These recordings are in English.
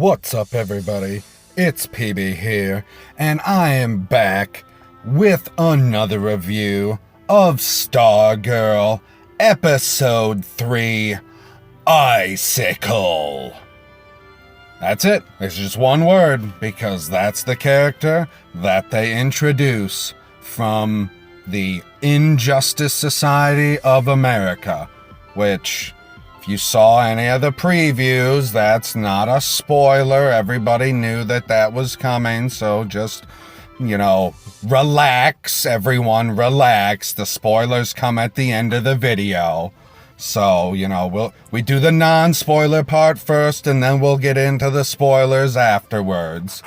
What's up, everybody? It's PB here, and I am back with another review of Stargirl Episode 3, Icicle. That's it. It's just one word, because that's the character that they introduce from the Injustice Society of America, which, if you saw any of the previews, that's not a spoiler. Everybody knew that was coming, so just, relax. Everyone relax. The spoilers come at the end of the video. So, we do the non-spoiler part first, and then we'll get into the spoilers afterwards.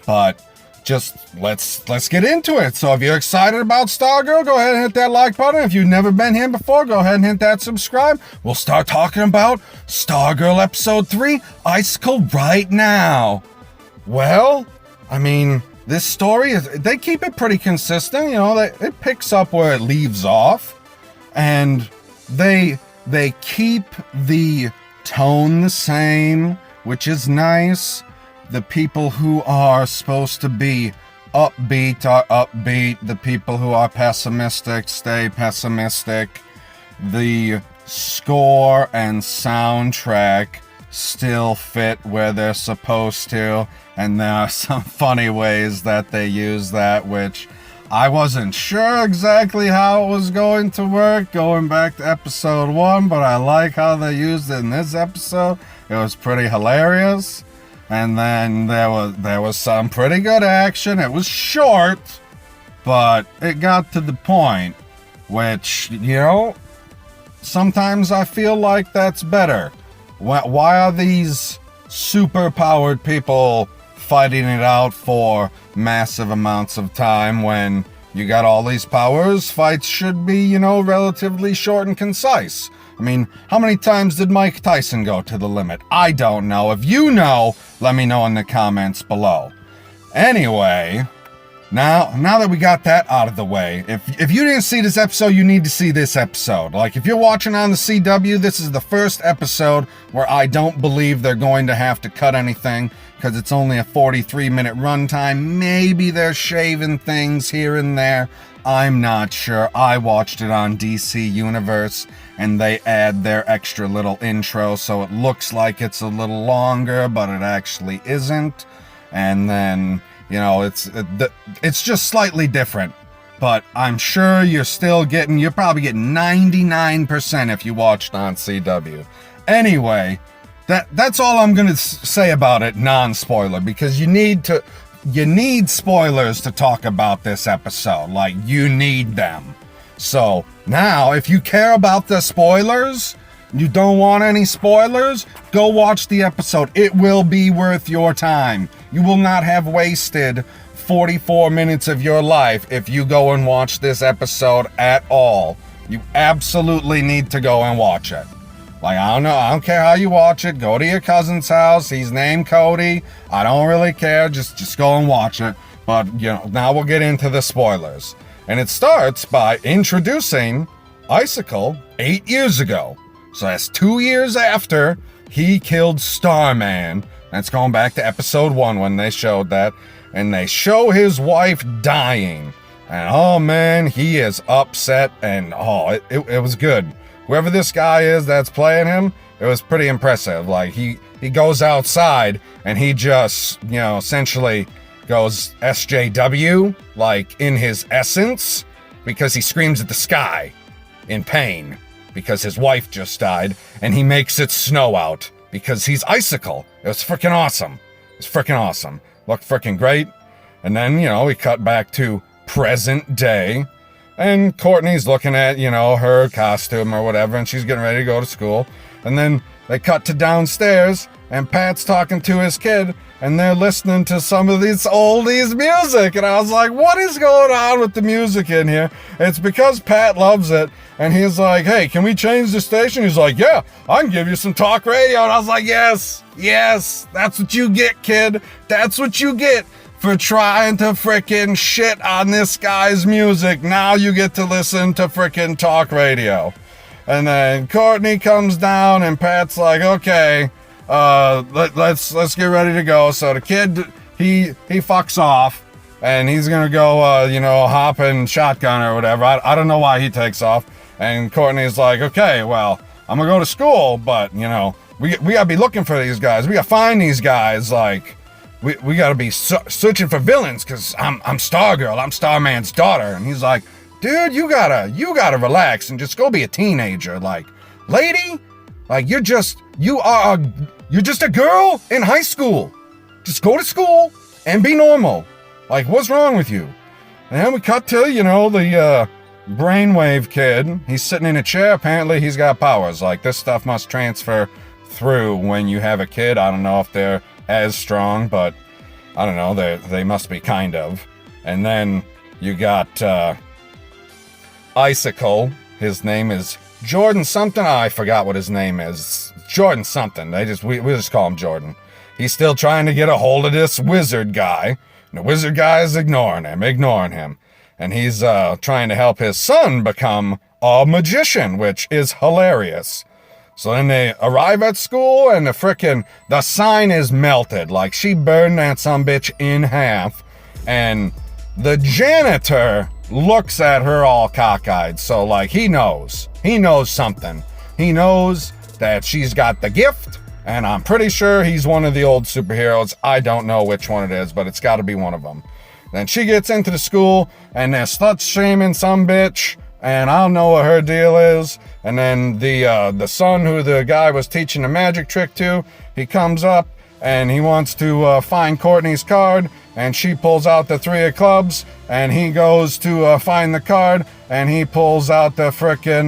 But just let's get into it. So if you're excited about Stargirl, go ahead and hit that like button. If you've never been here before, go ahead and hit that subscribe. We'll start talking about Stargirl Episode 3, Icicle, right now. Well, this story, they keep it pretty consistent. It picks up where it leaves off. And they keep the tone the same, which is nice. The people who are supposed to be upbeat are upbeat. The people who are pessimistic stay pessimistic. The score and soundtrack still fit where they're supposed to. And there are some funny ways that they use that, which I wasn't sure exactly how it was going to work going back to episode 1, but I like how they used it in this episode. It was pretty hilarious. And then there was some pretty good action. It was short, but it got to the point, which, sometimes I feel like that's better. Why are these super-powered people fighting it out for massive amounts of time when you got all these powers? Fights should be, relatively short and concise. How many times did Mike Tyson go to the limit? I don't know. If you know, let me know in the comments below. Anyway, now that we got that out of the way, if you didn't see this episode, you need to see this episode. Like, if you're watching on the CW, this is the first episode where I don't believe they're going to have to cut anything, because it's only a 43-minute runtime. Maybe they're shaving things here and there. I'm not sure. I watched it on DC Universe, and they add their extra little intro, so it looks like it's a little longer, but it actually isn't. And then, it's just slightly different. But I'm sure you're probably getting 99% if you watched on CW. Anyway, that's all I'm gonna say about it, non-spoiler, because you need spoilers to talk about this episode. Like, you need them. So now, if you care about the spoilers, you don't want any spoilers, go watch the episode. It will be worth your time. You will not have wasted 44 minutes of your life if you go and watch this episode at all. You absolutely need to go and watch it. Like, I don't care how you watch it. Go to your cousin's house. He's named Cody. I don't really care. Just go and watch it. But, now we'll get into the spoilers. And it starts by introducing Icicle 8 years ago. So that's 2 years after he killed Starman. That's going back to episode 1 when they showed that. And they show his wife dying. And, oh man, he is upset. And, it was good. Whoever this guy is that's playing him, it was pretty impressive. Like, he goes outside and he just, essentially goes SJW, like, in his essence, because he screams at the sky in pain because his wife just died, and he makes it snow out because he's Icicle. It was freaking awesome. It's freaking awesome. Looked freaking great. And then, we cut back to present day. And Courtney's looking at, her costume or whatever, and she's getting ready to go to school. And then they cut to downstairs, and Pat's talking to his kid, and they're listening to some of this oldies music. And I was like, what is going on with the music in here? It's because Pat loves it, and he's like, hey, can we change the station? He's like, yeah, I can give you some talk radio. And I was like, yes, that's what you get, kid. That's what you get for trying to frickin' shit on this guy's music. Now you get to listen to frickin' talk radio. And then Courtney comes down, and Pat's like, okay, let's get ready to go. So the kid, he fucks off, and he's gonna go, hop in shotgun or whatever. I don't know why he takes off. And Courtney's like, okay, well, I'm gonna go to school, but, we gotta be looking for these guys. We gotta find these guys. Like, we gotta be searching for villains, because I'm Stargirl. I'm Starman's daughter. And he's like, dude, you gotta relax and just go be a teenager. Like, lady, like, you're just a girl in high school. Just go to school and be normal. Like, what's wrong with you? And then we cut to, the brainwave kid. He's sitting in a chair. Apparently he's got powers. Like, this stuff must transfer through when you have a kid. I don't know if they're as strong, but I don't know. They must be kind of. And then you got Icicle. His name is Jordan something. I forgot what his name is. Jordan something. We just call him Jordan. He's still trying to get a hold of this wizard guy. And the wizard guy is ignoring him. And he's trying to help his son become a magician, which is hilarious. So then they arrive at school, and the sign is melted. Like, she burned that sumbitch in half. And the janitor looks at her all cockeyed. So, like, he knows something. He knows that she's got the gift, and I'm pretty sure he's one of the old superheroes. I don't know which one it is, but it's got to be one of them. Then she gets into the school, and they're slut-shaming some bitch, and I don't know what her deal is. And then the son who the guy was teaching a magic trick to, he comes up, and he wants to find Courtney's card, and she pulls out the 3 of clubs, and he goes to find the card, and he pulls out the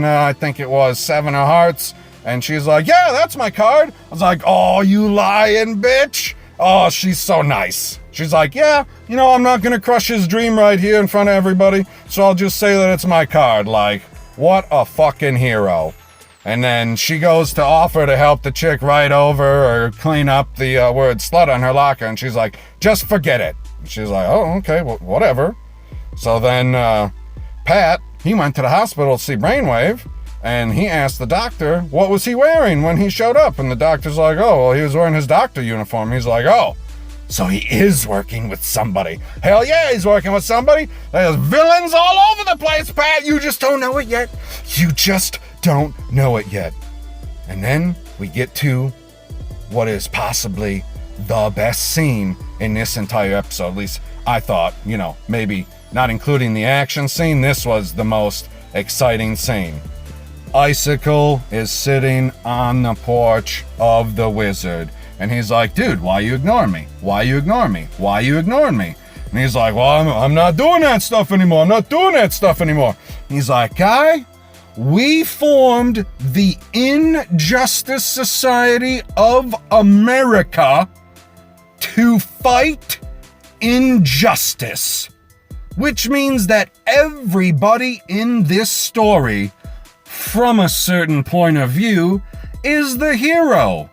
I think it was 7 of hearts, and she's like, yeah, that's my card. I was like, oh, you lying bitch. Oh, she's so nice. She's like, yeah, I'm not going to crush his dream right here in front of everybody, so I'll just say that it's my card. Like, what a fucking hero. And then she goes to offer to help the chick write over or clean up the word slut on her locker, and she's like, just forget it. And she's like, oh, okay, well, whatever. So then Pat, he went to the hospital to see Brainwave, and he asked the doctor, what was he wearing when he showed up? And the doctor's like, oh, well, he was wearing his doctor uniform. He's like, oh, so he is working with somebody. Hell yeah, he's working with somebody. There's villains all over the place, Pat. You just don't know it yet. And then we get to what is possibly the best scene in this entire episode. At least I thought, maybe not including the action scene, this was the most exciting scene. Icicle is sitting on the porch of the wizard. And he's like, dude, why you ignoring me? Why you ignoring me? Why you ignoring me? And he's like, well, I'm not doing that stuff anymore. He's like, guy, we formed the Injustice Society of America to fight injustice. Which means that everybody in this story, from a certain point of view, is the hero.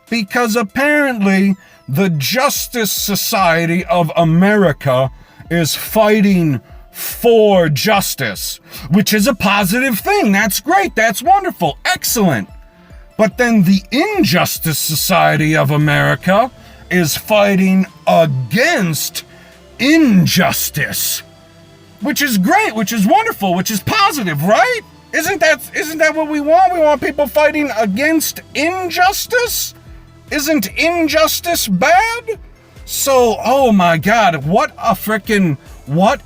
Because apparently the Justice Society of America is fighting for justice, which is a positive thing. That's great. That's wonderful. Excellent. But then the Injustice Society of America is fighting against injustice, which is great, which is wonderful, which is positive, right? Isn't that what we want? We want people fighting against injustice? Isn't injustice bad? So, oh my God, what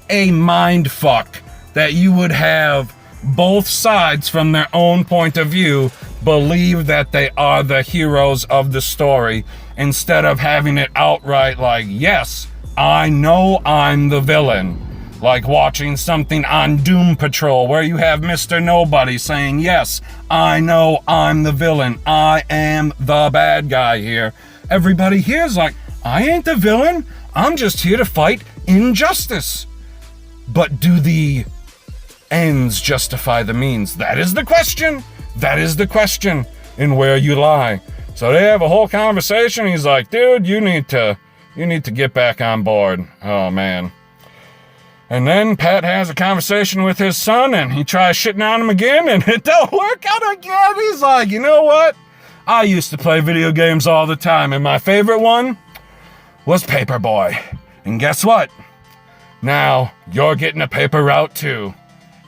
a mind fuck that you would have both sides from their own point of view believe that they are the heroes of the story instead of having it outright like, yes, I know I'm the villain. Like watching something on Doom Patrol where you have Mr. Nobody saying, yes, I know I'm the villain. I am the bad guy here. Everybody here is like, I ain't the villain. I'm just here to fight injustice. But do the ends justify the means? That is the question. That is the question in Where You Lie. So they have a whole conversation. He's like, dude, you need to get back on board. Oh, man. And then Pat has a conversation with his son, and he tries shitting on him again, and it don't work out again. He's like, you know what? I used to play video games all the time, and my favorite one was Paperboy. And guess what? Now, you're getting a paper route too.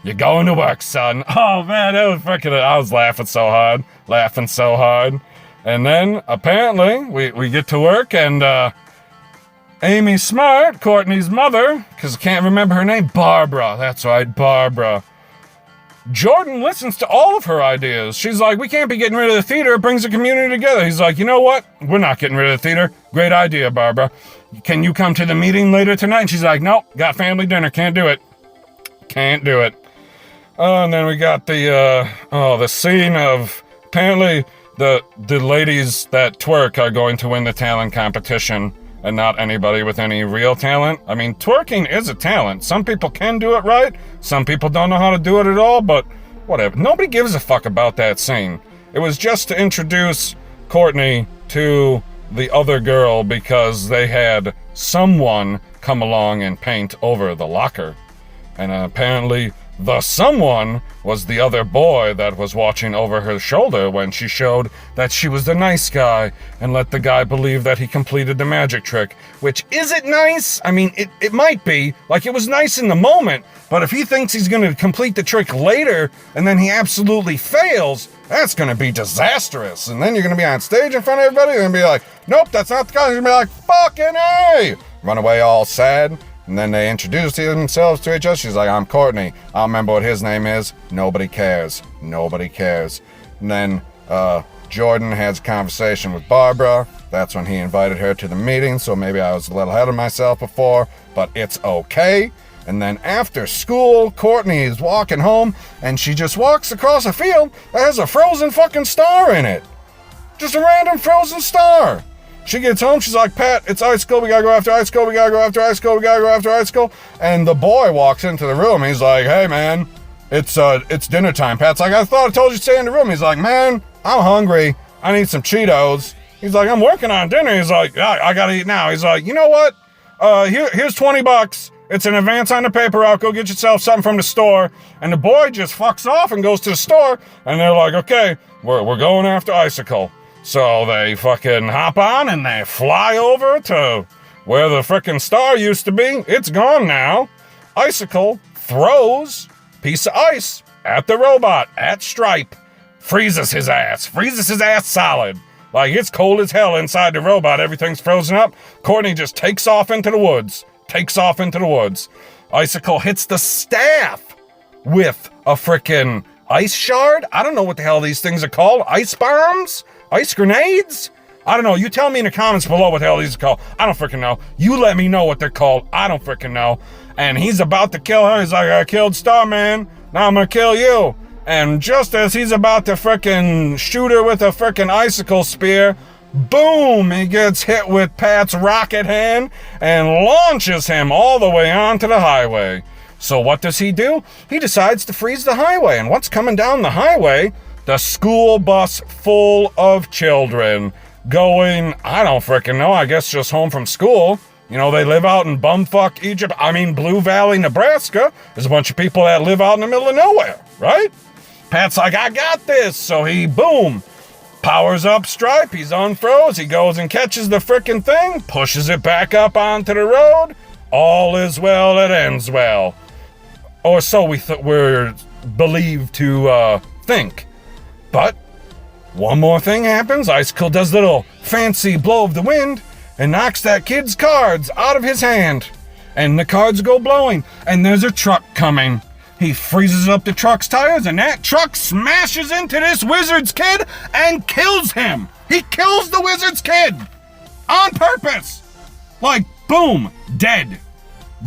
You're going to work, son. Oh man, that was freaking, I was laughing so hard. And then, apparently, we get to work, and Amy Smart, Courtney's mother, because I can't remember her name, Barbara, that's right, Barbara. Jordan listens to all of her ideas. She's like, we can't be getting rid of the theater, it brings the community together. He's like, you know what? We're not getting rid of the theater. Great idea, Barbara. Can you come to the meeting later tonight? And she's like, nope, got family dinner, can't do it. Can't do it. And then we got the scene of, apparently, the ladies that twerk are going to win the talent competition, and not anybody with any real talent. I mean, twerking is a talent. Some people can do it right, some people don't know how to do it at all, but whatever. Nobody gives a fuck about that scene. It was just to introduce Courtney to the other girl because they had someone come along and paint over the locker. And apparently the someone was the other boy that was watching over her shoulder when she showed that she was the nice guy and let the guy believe that he completed the magic trick. Which, is it nice? I mean, it might be. Like, it was nice in the moment, but if he thinks he's gonna complete the trick later and then he absolutely fails, that's gonna be disastrous. And then you're gonna be on stage in front of everybody and be like, nope, that's not the guy. You're gonna be like, fucking A! Run away all sad. And then they introduce themselves to each other. She's like, I'm Courtney. I don't remember what his name is. Nobody cares. Nobody cares. And then Jordan has a conversation with Barbara. That's when he invited her to the meeting. So maybe I was a little ahead of myself before, but it's okay. And then after school, Courtney is walking home and she just walks across a field that has a frozen fucking star in it. Just a random frozen star. She gets home, she's like, Pat, it's Icicle, we gotta go after Icicle, we gotta go after Icicle, we gotta go after Icicle. And the boy walks into the room, he's like, hey man, it's dinner time. Pat's like, I thought I told you to stay in the room. He's like, man, I'm hungry, I need some Cheetos. He's like, I'm working on dinner. He's like, I gotta eat now. He's like, you know what, here's $20. It's an advance on the paper route, go get yourself something from the store. And the boy just fucks off and goes to the store, and they're like, okay, we're going after Icicle. So they fucking hop on and they fly over to where the frickin' star used to be. It's gone now. Icicle throws piece of ice at the robot, at Stripe. Freezes his ass solid. Like, it's cold as hell inside the robot. Everything's frozen up. Courtney just takes off into the woods. Icicle hits the staff with a frickin' ice shard. I don't know what the hell these things are called. Ice bombs? Ice grenades? I don't know. You tell me in the comments below what the hell these are called. I don't freaking know. You let me know what they're called. I don't freaking know. And he's about to kill her. He's like, I killed Starman. Now I'm gonna kill you. And just as he's about to freaking shoot her with a freaking icicle spear, boom, he gets hit with Pat's rocket hand and launches him all the way onto the highway. So what does he do? He decides to freeze the highway. And what's coming down the highway? The school bus full of children going, I don't freaking know, I guess just home from school. You know, they live out in bumfuck Egypt. I mean, Blue Valley, Nebraska. There's a bunch of people that live out in the middle of nowhere, right? Pat's like, I got this. So he, boom, powers up Stripe. He's unfroze. He goes and catches the frickin' thing, pushes it back up onto the road. All is well that ends well. Or so we're believed to think. But one more thing happens. Icicle does a little fancy blow of the wind and knocks that kid's cards out of his hand. And the cards go blowing. And there's a truck coming. He freezes up the truck's tires and that truck smashes into this wizard's kid and kills him. He kills the wizard's kid on purpose. Like, boom, dead.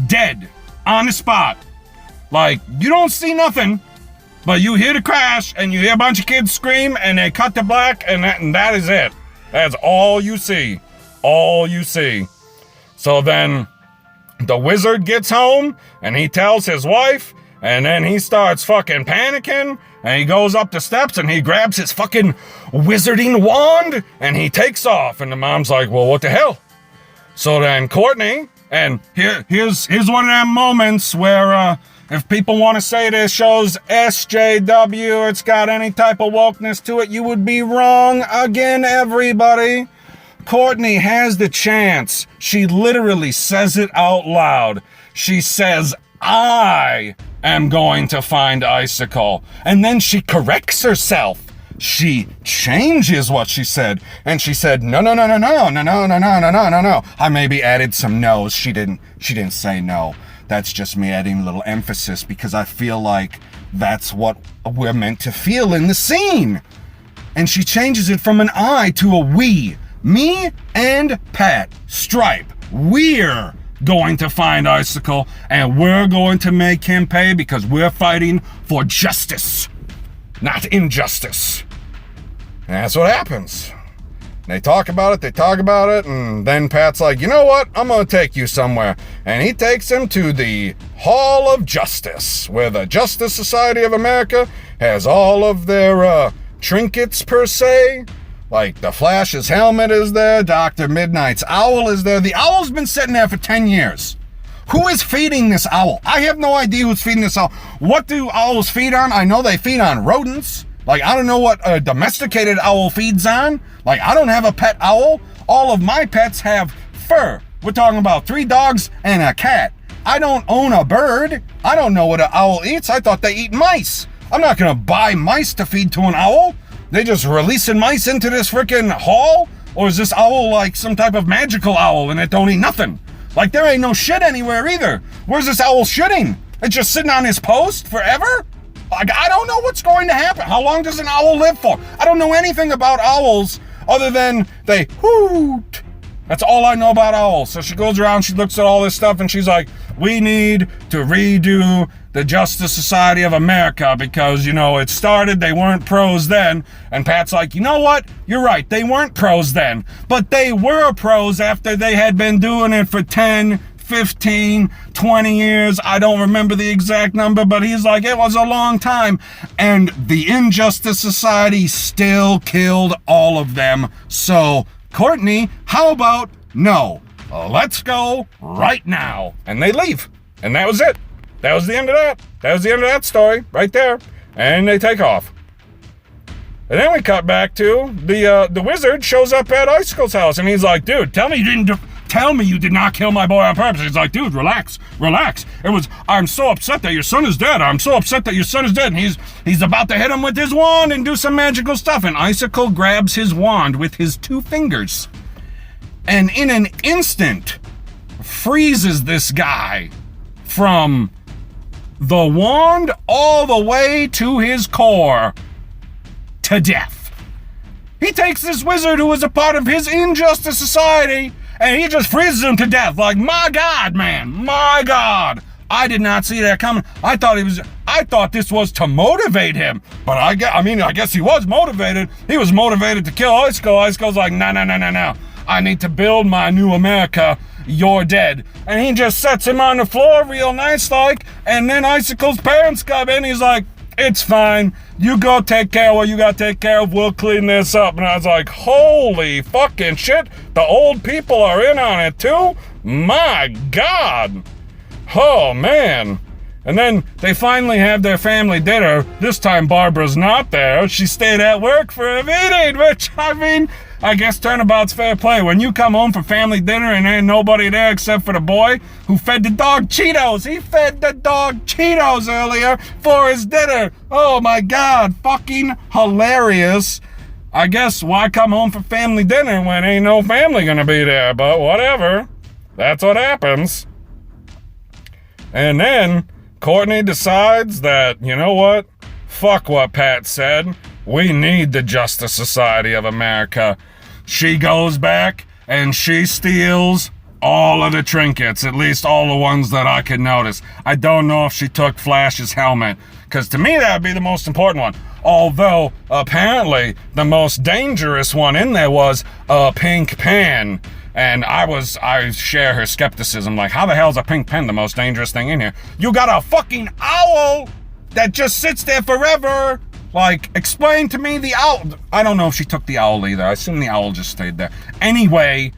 Dead. On the spot. Like, you don't see nothing, but you hear the crash and you hear a bunch of kids scream and they cut to black and that is it. That's all you see. All you see. So then the wizard gets home and he tells his wife and then he starts fucking panicking and he goes up the steps and he grabs his fucking wizarding wand and he takes off and the mom's like, well, what the hell? So then Courtney, and here's one of them moments where If people want to say this show's SJW, it's got any type of wokeness to it, you would be wrong again, everybody. Courtney has the chance. She literally says it out loud. She says, I am going to find Icicle. And then she corrects herself. She changes what she said. And she said, no. I maybe added some no's. She didn't say no. That's just me adding a little emphasis because I feel like that's what we're meant to feel in the scene. And she changes it from an I to a we. Me and Pat Stripe, we're going to find Icicle and we're going to make him pay because we're fighting for justice, not injustice. And that's what happens. They talk about it, and then Pat's like, you know what? I'm gonna take you somewhere. And he takes him to the Hall of Justice, where the Justice Society of America has all of their trinkets, per se. Like, the Flash's helmet is there, Dr. Midnight's owl is there. The owl's been sitting there for 10 years. Who is feeding this owl? I have no idea who's feeding this owl. What do owls feed on? I know they feed on rodents. Like, I don't know what a domesticated owl feeds on. Like, I don't have a pet owl. All of my pets have fur. We're talking about 3 dogs and a cat. I don't own a bird. I don't know what an owl eats. I thought they eat mice. I'm not gonna buy mice to feed to an owl. They just releasing mice into this freaking hall? Or is this owl like some type of magical owl and it don't eat nothing? Like, there ain't no shit anywhere either. Where's this owl shitting? It's just sitting on his post forever? Like, I don't know what's going to happen. How long does an owl live for? I don't know anything about owls other than they hoot. That's all I know about owls. So she goes around, she looks at all this stuff, and she's like, we need to redo the Justice Society of America because, you know, it started, they weren't pros then. And Pat's like, you know what? You're right, they weren't pros then. But they were pros after they had been doing it for 10, 15, 20 years. I don't remember the exact number, but he's like, it was a long time. And the Injustice Society still killed all of them. So, Courtney, how about no? Let's go right now. And they leave. And that was it. That was the end of that. That was the end of that story right there. And they take off. And then we cut back to the wizard shows up at Icicle's house. And he's like, dude, tell me you did not kill my boy on purpose. He's like, dude, relax. I'm so upset that your son is dead. And he's about to hit him with his wand and do some magical stuff. And Icicle grabs his wand with his 2 fingers. And in an instant, freezes this guy from the wand all the way to his core to death. He takes this wizard who was a part of his Injustice Society and he just freezes him to death. Like, my God, man, my God. I did not see that coming. I thought this was to motivate him. But I guess he was motivated. He was motivated to kill Icicle. Icicle's like, no. I need to build my new America. You're dead. And he just sets him on the floor real nice like. And then Icicle's parents come in. He's like, it's fine. You go take care of what you gotta take care of. We'll clean this up. And I was like, holy fucking shit. The old people are in on it too? My God. Oh, man. And then they finally have their family dinner. This time Barbara's not there. She stayed at work for a meeting, which, I guess turnabout's fair play. When you come home for family dinner and ain't nobody there except for the boy who fed the dog Cheetos. He fed the dog Cheetos earlier for his dinner. Oh my God, fucking hilarious. I guess why come home for family dinner when ain't no family gonna be there, but whatever. That's what happens. And then Courtney decides that, you know what? Fuck what Pat said. We need the Justice Society of America. She goes back and she steals all of the trinkets, at least all the ones that I could notice. I don't know if she took Flash's helmet, because to me that would be the most important one. Although, apparently, the most dangerous one in there was a pink pen. And I share her skepticism, like, how the hell is a pink pen the most dangerous thing in here? You got a fucking owl that just sits there forever. Like, explain to me the owl. I don't know if she took the owl either. I assume the owl just stayed there. Anyway,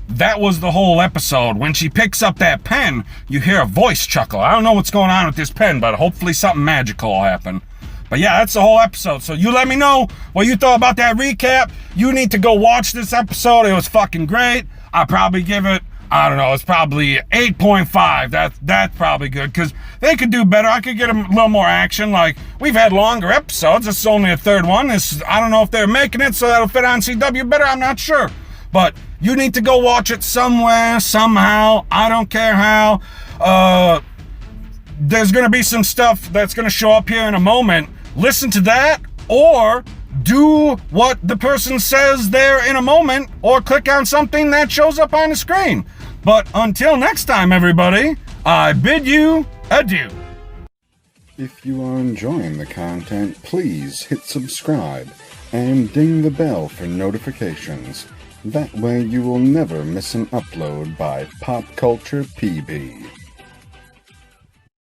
that was the whole episode. When she picks up that pen, you hear a voice chuckle. I don't know what's going on with this pen, but hopefully something magical will happen. But yeah, that's the whole episode. So you let me know what you thought about that recap. You need to go watch this episode. It was fucking great. I'll probably give it, I don't know, it's probably 8.5. That's probably good, because they could do better. I could get a little more action. Like, we've had longer episodes. This is only a third one. I don't know if they're making it so that'll fit on CW better. I'm not sure. But you need to go watch it somewhere, somehow. I don't care how. There's going to be some stuff that's going to show up here in a moment. Listen to that, or do what the person says there in a moment, or click on something that shows up on the screen. But until next time, everybody, I bid you adieu. If you are enjoying the content, please hit subscribe and ding the bell for notifications. That way you will never miss an upload by Pop Culture PB.